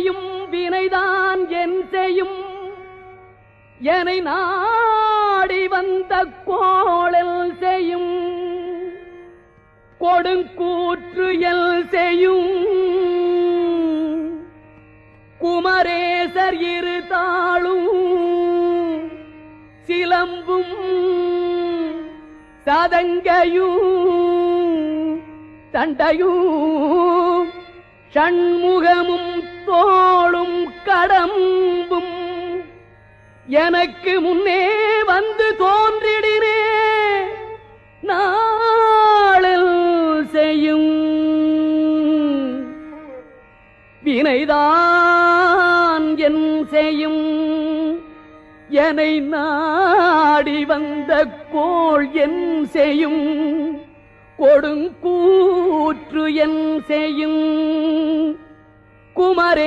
செய்யும் வினைதான் என் செய்யும் என்னை நாடி வந்த கோளல் செய்யும் கொடுங்கூற்று எல் செய்யும் குமரேசர் இரு தாளும் சிலம்பும் சதங்கையும் தண்டையும் ஷண்முகமும் தோளும் கடம்பும் எனக்கு முன்னே வந்து தோன்றிடினே நாளில் செய்யும் வினைதான் என் செய்யும் என்னை நாடி வந்த கோள் என் செய்யும் கொடுங்கூற்று என் செய்யும் குமரே